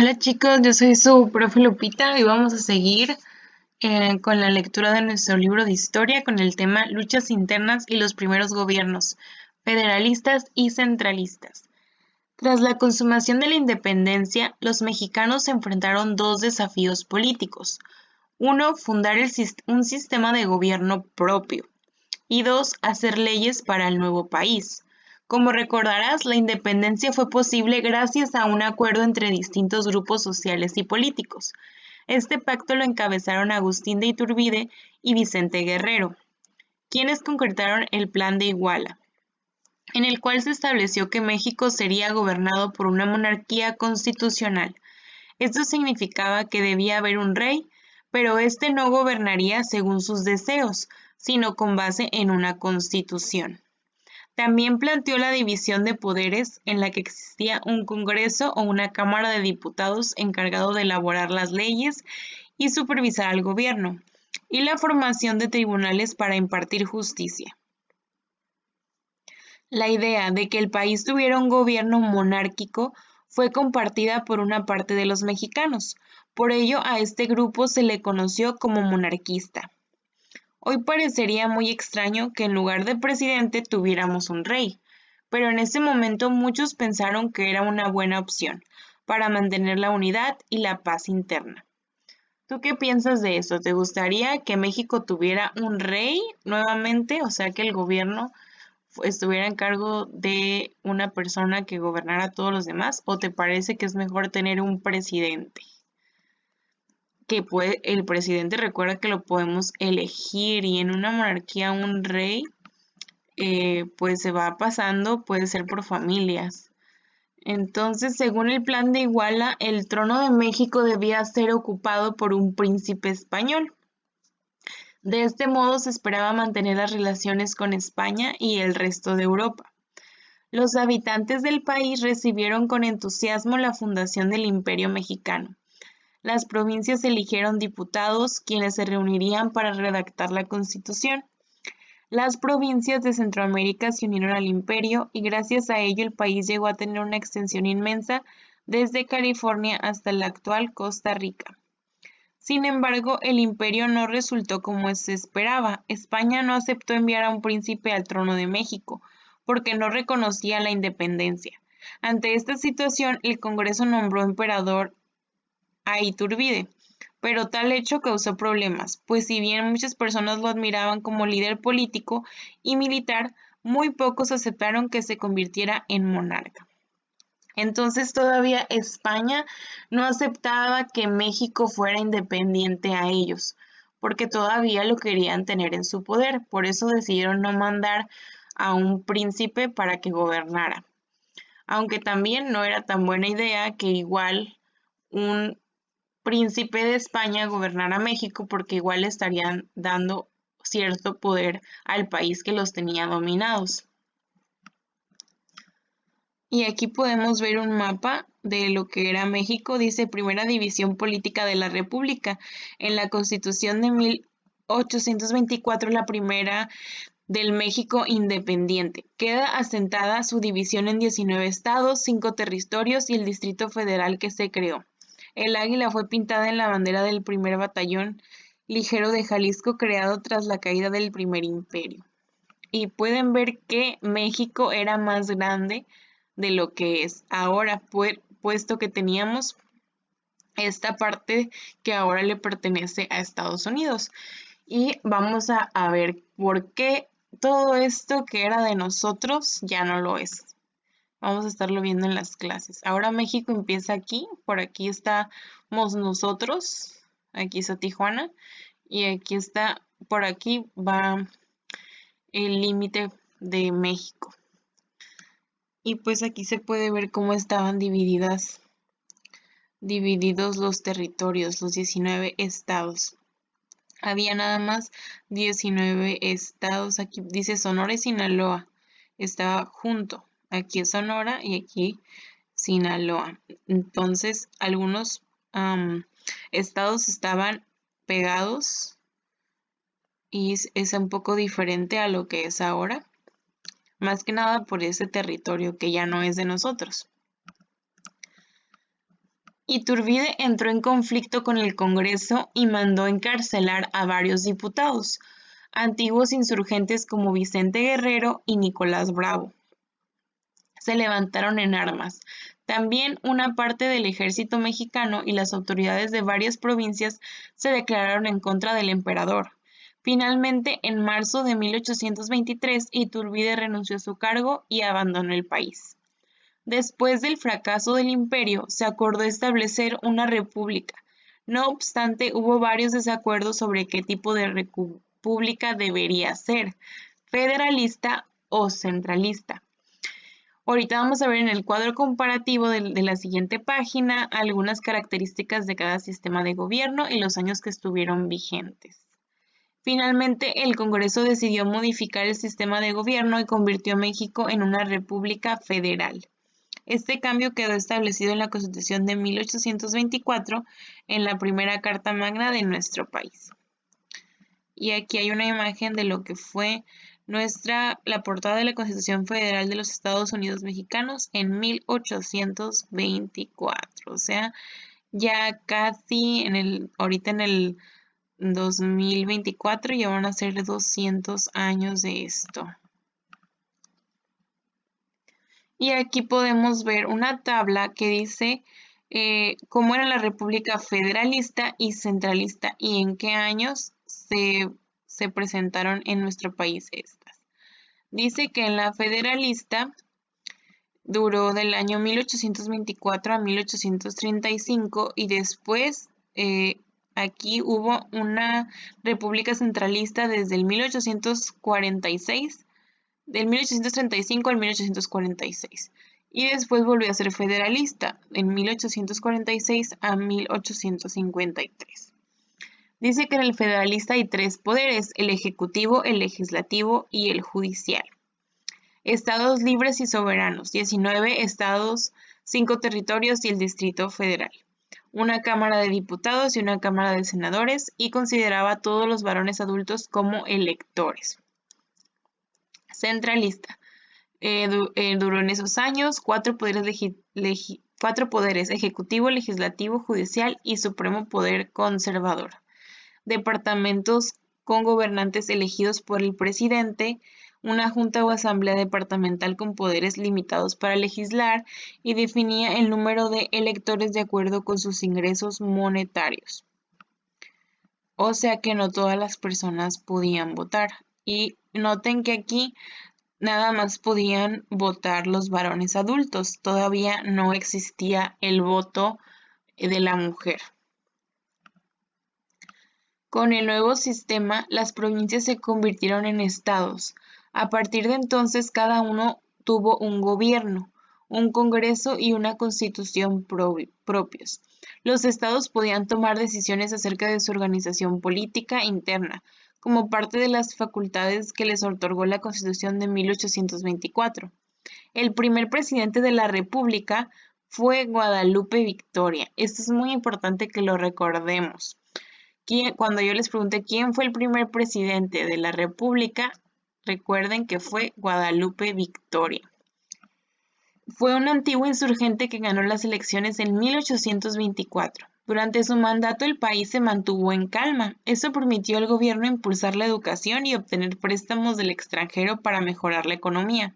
Hola chicos, yo soy su profe Lupita y vamos a seguir con la lectura de nuestro libro de historia con el tema Luchas internas y los primeros gobiernos, federalistas y centralistas. Tras la consumación de la independencia, los mexicanos se enfrentaron dos desafíos políticos. Uno, fundar un sistema de gobierno propio y dos, hacer leyes para el nuevo país. Como recordarás, la independencia fue posible gracias a un acuerdo entre distintos grupos sociales y políticos. Este pacto lo encabezaron Agustín de Iturbide y Vicente Guerrero, quienes concretaron el Plan de Iguala, en el cual se estableció que México sería gobernado por una monarquía constitucional. Esto significaba que debía haber un rey, pero este no gobernaría según sus deseos, sino con base en una constitución. También planteó la división de poderes en la que existía un Congreso o una Cámara de Diputados encargado de elaborar las leyes y supervisar al gobierno, y la formación de tribunales para impartir justicia. La idea de que el país tuviera un gobierno monárquico fue compartida por una parte de los mexicanos, por ello a este grupo se le conoció como monarquista. Hoy parecería muy extraño que en lugar de presidente tuviéramos un rey, pero en ese momento muchos pensaron que era una buena opción para mantener la unidad y la paz interna. ¿Tú qué piensas de eso? ¿Te gustaría que México tuviera un rey nuevamente? O sea, que el gobierno estuviera en cargo de una persona que gobernara a todos los demás, ¿o te parece que es mejor tener un presidente? El presidente, recuerda que lo podemos elegir, y en una monarquía un rey pues se va pasando, puede ser por familias. Entonces, según el Plan de Iguala, el trono de México debía ser ocupado por un príncipe español. De este modo se esperaba mantener las relaciones con España y el resto de Europa. Los habitantes del país recibieron con entusiasmo la fundación del Imperio Mexicano. Las provincias eligieron diputados, quienes se reunirían para redactar la Constitución. Las provincias de Centroamérica se unieron al imperio y gracias a ello el país llegó a tener una extensión inmensa desde California hasta la actual Costa Rica. Sin embargo, el imperio no resultó como se esperaba. España no aceptó enviar a un príncipe al trono de México, porque no reconocía la independencia. Ante esta situación, el Congreso nombró emperador a Iturbide, pero tal hecho causó problemas, pues si bien muchas personas lo admiraban como líder político y militar, muy pocos aceptaron que se convirtiera en monarca. Entonces todavía España no aceptaba que México fuera independiente a ellos, porque todavía lo querían tener en su poder, por eso decidieron no mandar a un príncipe para que gobernara. Aunque también no era tan buena idea que igual un príncipe de España gobernara México, porque igual le estarían dando cierto poder al país que los tenía dominados. Y aquí podemos ver un mapa de lo que era México. Dice Primera División Política de la República. En la Constitución de 1824, la primera del México independiente. Queda asentada su división en 19 estados, 5 territorios y el Distrito Federal que se creó. El águila fue pintada en la bandera del primer batallón ligero de Jalisco, creado tras la caída del primer imperio. Y pueden ver que México era más grande de lo que es ahora, puesto que teníamos esta parte que ahora le pertenece a Estados Unidos. Y vamos a ver por qué todo esto que era de nosotros ya no lo es. Vamos a estarlo viendo en las clases. Ahora México empieza aquí, por aquí estamos nosotros, aquí está Tijuana, y aquí está, por aquí va el límite de México. Y pues aquí se puede ver cómo estaban divididos los territorios, los 19 estados. Había nada más 19 estados. Aquí dice Sonora y Sinaloa. Estaba junto. Aquí es Sonora y aquí Sinaloa. Entonces, algunos estados estaban pegados y es un poco diferente a lo que es ahora. Más que nada por ese territorio que ya no es de nosotros. Iturbide entró en conflicto con el Congreso y mandó encarcelar a varios diputados, antiguos insurgentes como Vicente Guerrero y Nicolás Bravo. Se levantaron en armas. También una parte del ejército mexicano y las autoridades de varias provincias se declararon en contra del emperador. Finalmente, en marzo de 1823, Iturbide renunció a su cargo y abandonó el país. Después del fracaso del imperio, se acordó establecer una república. No obstante, hubo varios desacuerdos sobre qué tipo de república debería ser, federalista o centralista. Ahorita vamos a ver en el cuadro comparativo de la siguiente página algunas características de cada sistema de gobierno y los años que estuvieron vigentes. Finalmente, el Congreso decidió modificar el sistema de gobierno y convirtió a México en una república federal. Este cambio quedó establecido en la Constitución de 1824, en la primera Carta Magna de nuestro país. Y aquí hay una imagen de lo que fue la portada de la Constitución Federal de los Estados Unidos Mexicanos en 1824. O sea, ya casi ahorita en el 2024 ya van a ser 200 años de esto. Y aquí podemos ver una tabla que dice cómo era la República Federalista y Centralista y en qué años se presentaron en nuestro país estas. Dice que en la Federalista duró del año 1824 a 1835 y después aquí hubo una República Centralista desde el 1846, del 1835 al 1846. Y después volvió a ser federalista en 1846 a 1853. Dice que en el federalista hay 3 poderes, el ejecutivo, el legislativo y el judicial. Estados libres y soberanos, 19 estados, 5 territorios y el Distrito Federal. Una Cámara de Diputados y una Cámara de Senadores y consideraba a todos los varones adultos como electores. Centralista. Duró en esos años 4 poderes, ejecutivo, legislativo, judicial y supremo poder conservador. Departamentos con gobernantes elegidos por el presidente, una junta o asamblea departamental con poderes limitados para legislar y definía el número de electores de acuerdo con sus ingresos monetarios. O sea que no todas las personas podían votar. Y noten que aquí nada más podían votar los varones adultos. Todavía no existía el voto de la mujer. Con el nuevo sistema, las provincias se convirtieron en estados. A partir de entonces, cada uno tuvo un gobierno, un congreso y una constitución propios. Los estados podían tomar decisiones acerca de su organización política interna, como parte de las facultades que les otorgó la Constitución de 1824. El primer presidente de la República fue Guadalupe Victoria. Esto es muy importante que lo recordemos. Cuando yo les pregunté quién fue el primer presidente de la República, recuerden que fue Guadalupe Victoria. Fue un antiguo insurgente que ganó las elecciones en 1824. Durante su mandato el país se mantuvo en calma. Eso permitió al gobierno impulsar la educación y obtener préstamos del extranjero para mejorar la economía.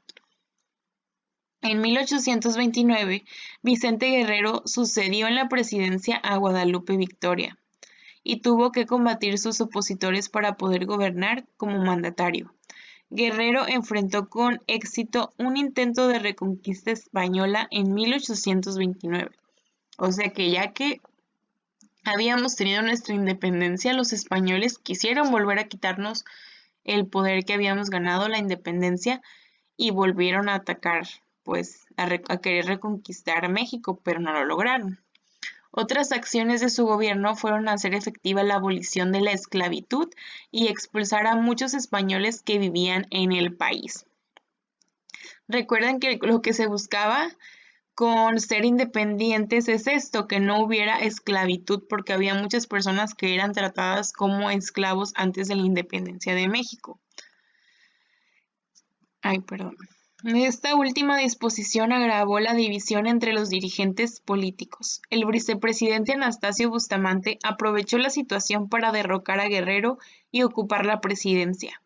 En 1829, Vicente Guerrero sucedió en la presidencia a Guadalupe Victoria y tuvo que combatir sus opositores para poder gobernar como mandatario. Guerrero enfrentó con éxito un intento de reconquista española en 1829. O sea que ya que habíamos tenido nuestra independencia, los españoles quisieron volver a quitarnos el poder que habíamos ganado, la independencia, y volvieron a atacar, pues a querer reconquistar México, pero no lo lograron. Otras acciones de su gobierno fueron hacer efectiva la abolición de la esclavitud y expulsar a muchos españoles que vivían en el país. Recuerden que lo que se buscaba con ser independientes es esto, que no hubiera esclavitud, porque había muchas personas que eran tratadas como esclavos antes de la independencia de México. Ay, perdón. Esta última disposición agravó la división entre los dirigentes políticos. El vicepresidente Anastasio Bustamante aprovechó la situación para derrocar a Guerrero y ocupar la presidencia.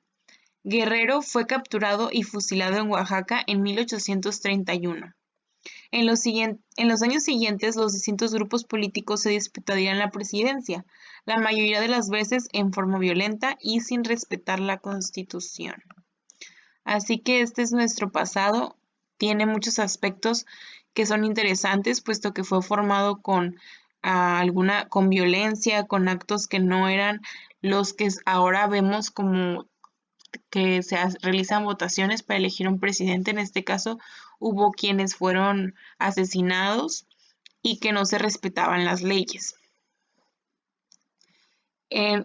Guerrero fue capturado y fusilado en Oaxaca en 1831. En los años siguientes, los distintos grupos políticos se disputarían la presidencia, la mayoría de las veces en forma violenta y sin respetar la Constitución. Así que este es nuestro pasado. Tiene muchos aspectos que son interesantes, puesto que fue formado con con violencia, con actos que no eran los que ahora vemos como que realizan votaciones para elegir un presidente. En este caso, hubo quienes fueron asesinados y que no se respetaban las leyes.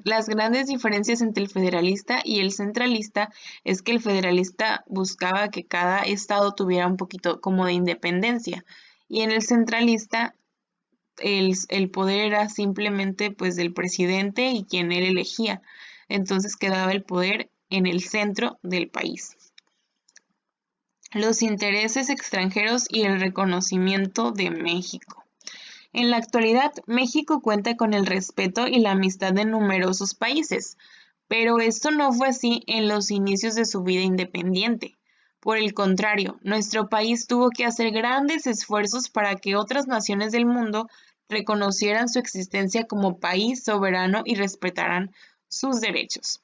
Las grandes diferencias entre el federalista y el centralista es que el federalista buscaba que cada estado tuviera un poquito como de independencia, y en el centralista el poder era simplemente pues del presidente y quien él elegía. Entonces quedaba el poder en el centro del país. Los intereses extranjeros y el reconocimiento de México. En la actualidad, México cuenta con el respeto y la amistad de numerosos países, pero esto no fue así en los inicios de su vida independiente. Por el contrario, nuestro país tuvo que hacer grandes esfuerzos para que otras naciones del mundo reconocieran su existencia como país soberano y respetaran sus derechos.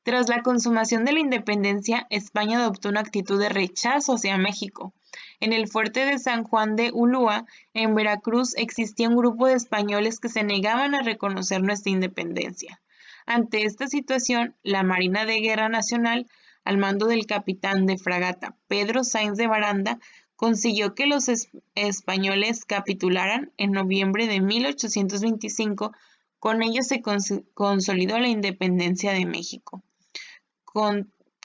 Tras la consumación de la independencia, España adoptó una actitud de rechazo hacia México. En el fuerte de San Juan de Ulúa, en Veracruz, existía un grupo de españoles que se negaban a reconocer nuestra independencia. Ante esta situación, la Marina de Guerra Nacional, al mando del capitán de fragata Pedro Sáenz de Baranda, consiguió que los españoles capitularan en noviembre de 1825. Con ello se consolidó la independencia de México.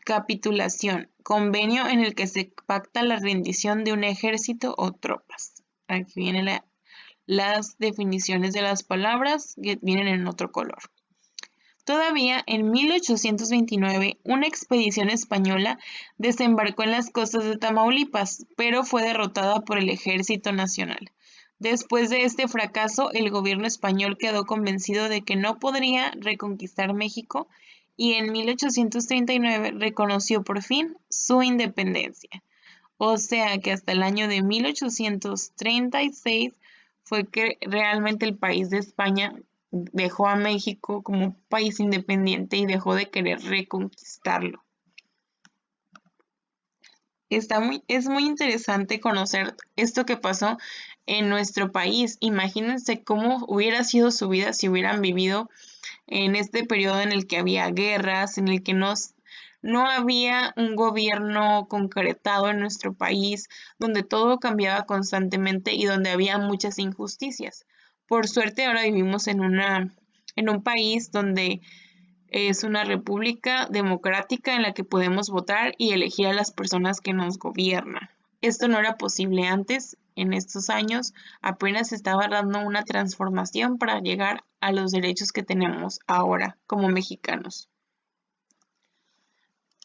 Capitulación: convenio en el que se pacta la rendición de un ejército o tropas. Aquí vienen las definiciones de las palabras que vienen en otro color. Todavía en 1829, una expedición española desembarcó en las costas de Tamaulipas, pero fue derrotada por el Ejército Nacional. Después de este fracaso, el gobierno español quedó convencido de que no podría reconquistar México y en 1839 reconoció por fin su independencia. O sea que hasta el año de 1836 fue que realmente el país de España dejó a México como país independiente y dejó de querer reconquistarlo. Es muy interesante conocer esto que pasó en nuestro país. Imagínense cómo hubiera sido su vida si hubieran vivido en este periodo en el que había guerras, en el que no había un gobierno concretado en nuestro país, donde todo cambiaba constantemente y donde había muchas injusticias. Por suerte ahora vivimos en un país donde es una república democrática en la que podemos votar y elegir a las personas que nos gobiernan. Esto no era posible antes. En estos años apenas estaba dando una transformación para llegar a los derechos que tenemos ahora como mexicanos.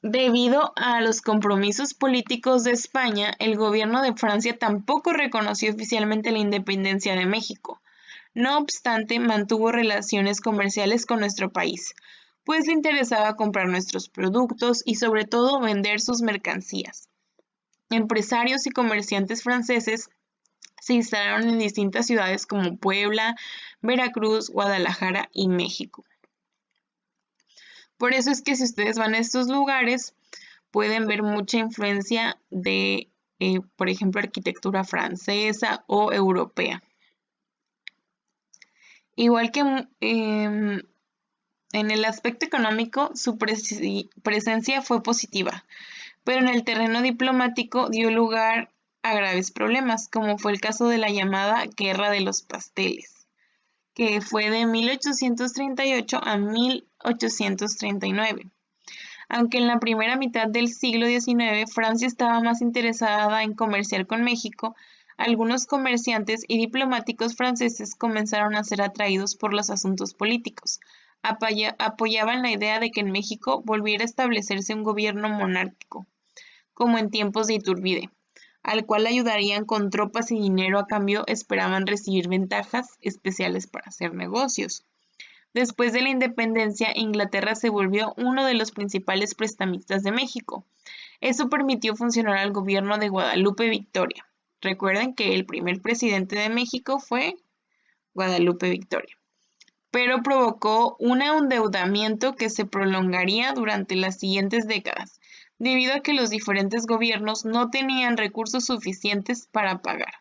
Debido a los compromisos políticos de España, el gobierno de Francia tampoco reconoció oficialmente la independencia de México. No obstante, mantuvo relaciones comerciales con nuestro país, pues le interesaba comprar nuestros productos y sobre todo vender sus mercancías. Empresarios y comerciantes franceses se instalaron en distintas ciudades como Puebla, Veracruz, Guadalajara y México. Por eso es que si ustedes van a estos lugares, pueden ver mucha influencia de, por ejemplo, arquitectura francesa o europea. Igual que en el aspecto económico, su presencia fue positiva, pero en el terreno diplomático dio lugar a graves problemas, como fue el caso de la llamada Guerra de los Pasteles, que fue de 1838 a 1839. Aunque en la primera mitad del siglo XIX Francia estaba más interesada en comerciar con México, algunos comerciantes y diplomáticos franceses comenzaron a ser atraídos por los asuntos políticos. Apoyaban la idea de que en México volviera a establecerse un gobierno monárquico. como en tiempos de Iturbide, al cual ayudarían con tropas y dinero. A cambio esperaban recibir ventajas especiales para hacer negocios. Después de la independencia, Inglaterra se volvió uno de los principales prestamistas de México. Eso permitió funcionar al gobierno de Guadalupe Victoria. Recuerden que el primer presidente de México fue Guadalupe Victoria, pero provocó un endeudamiento que se prolongaría durante las siguientes décadas, debido a que los diferentes gobiernos no tenían recursos suficientes para pagar.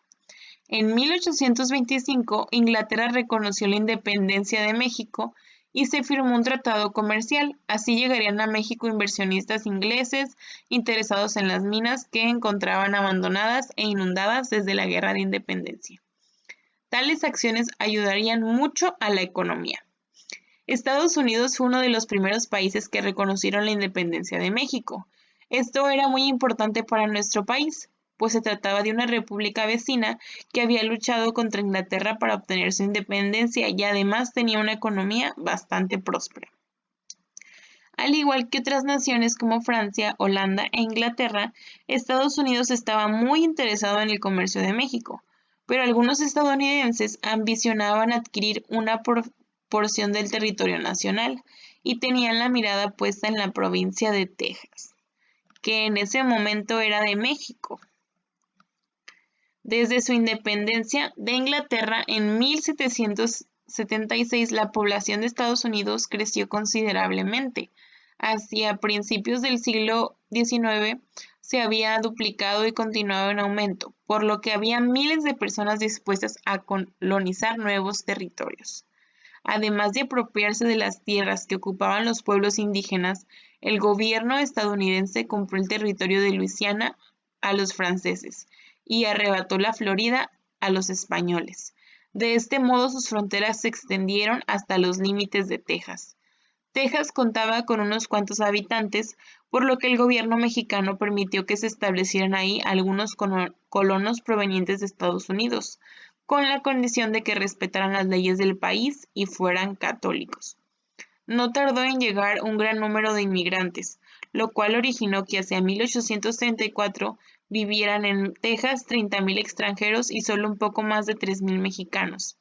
En 1825, Inglaterra reconoció la independencia de México y se firmó un tratado comercial. Así llegarían a México inversionistas ingleses interesados en las minas que encontraban abandonadas e inundadas desde la Guerra de Independencia. Tales acciones ayudarían mucho a la economía. Estados Unidos fue uno de los primeros países que reconocieron la independencia de México. Esto era muy importante para nuestro país, pues se trataba de una república vecina que había luchado contra Inglaterra para obtener su independencia y además tenía una economía bastante próspera. Al igual que otras naciones como Francia, Holanda e Inglaterra, Estados Unidos estaba muy interesado en el comercio de México, pero algunos estadounidenses ambicionaban adquirir una porción del territorio nacional y tenían la mirada puesta en la provincia de Texas, que en ese momento era de México. Desde su independencia de Inglaterra en 1776, la población de Estados Unidos creció considerablemente. Hacia principios del siglo XIX se había duplicado y continuado en aumento, por lo que había miles de personas dispuestas a colonizar nuevos territorios. Además de apropiarse de las tierras que ocupaban los pueblos indígenas, el gobierno estadounidense compró el territorio de Luisiana a los franceses y arrebató la Florida a los españoles. De este modo sus fronteras se extendieron hasta los límites de Texas. Texas contaba con unos cuantos habitantes, por lo que el gobierno mexicano permitió que se establecieran ahí algunos colonos provenientes de Estados Unidos, con la condición de que respetaran las leyes del país y fueran católicos. No tardó en llegar un gran número de inmigrantes, lo cual originó que hacia 1834 vivieran en Texas 30,000 extranjeros y solo un poco más de 3,000 mexicanos.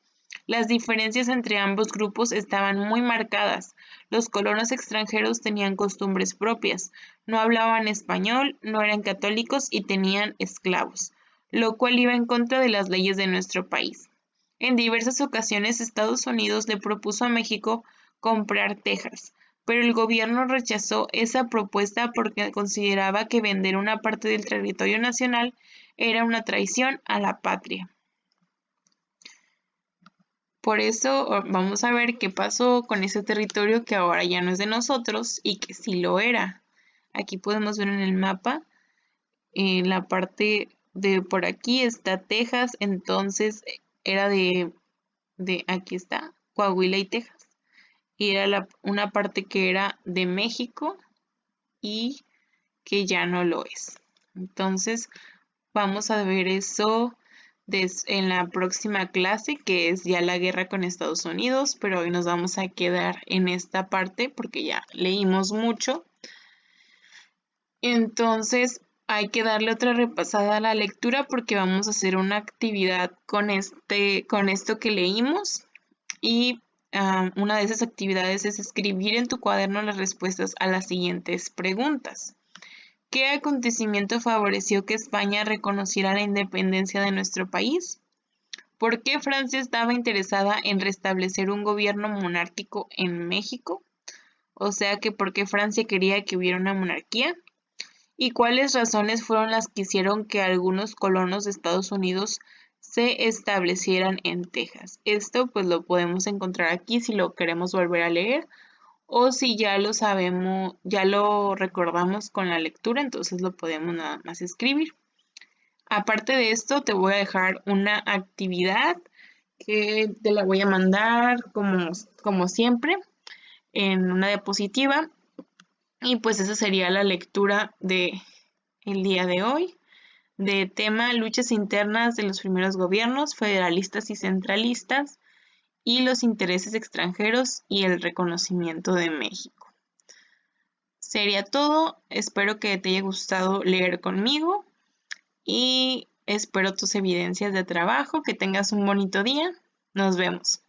Las diferencias entre ambos grupos estaban muy marcadas. Los colonos extranjeros tenían costumbres propias, no hablaban español, no eran católicos y tenían esclavos, lo cual iba en contra de las leyes de nuestro país. En diversas ocasiones Estados Unidos le propuso a México comprar Texas, pero el gobierno rechazó esa propuesta porque consideraba que vender una parte del territorio nacional era una traición a la patria. Por eso vamos a ver qué pasó con ese territorio que ahora ya no es de nosotros y que sí lo era. Aquí podemos ver en el mapa, en la parte de por aquí está Texas, entonces era de aquí está, Coahuila y Texas. Y era una parte que era de México y que ya no lo es. Entonces vamos a ver eso en la próxima clase, que es ya la guerra con Estados Unidos, pero hoy nos vamos a quedar en esta parte porque ya leímos mucho. Entonces hay que darle otra repasada a la lectura porque vamos a hacer una actividad con esto que leímos y una de esas actividades es escribir en tu cuaderno las respuestas a las siguientes preguntas. ¿Qué acontecimiento favoreció que España reconociera la independencia de nuestro país? ¿Por qué Francia estaba interesada en restablecer un gobierno monárquico en México? O sea que ¿por qué Francia quería que hubiera una monarquía? ¿Y cuáles razones fueron las que hicieron que algunos colonos de Estados Unidos se establecieran en Texas? Esto pues lo podemos encontrar aquí si lo queremos volver a leer o si ya lo sabemos, ya lo recordamos con la lectura, entonces lo podemos nada más escribir. Aparte de esto, te voy a dejar una actividad que te la voy a mandar como siempre en una diapositiva. Y pues esa sería la lectura de el día de hoy, de tema luchas internas de los primeros gobiernos federalistas y centralistas y los intereses extranjeros y el reconocimiento de México. Sería todo. Espero que te haya gustado leer conmigo y espero tus evidencias de trabajo. Que tengas un bonito día. Nos vemos.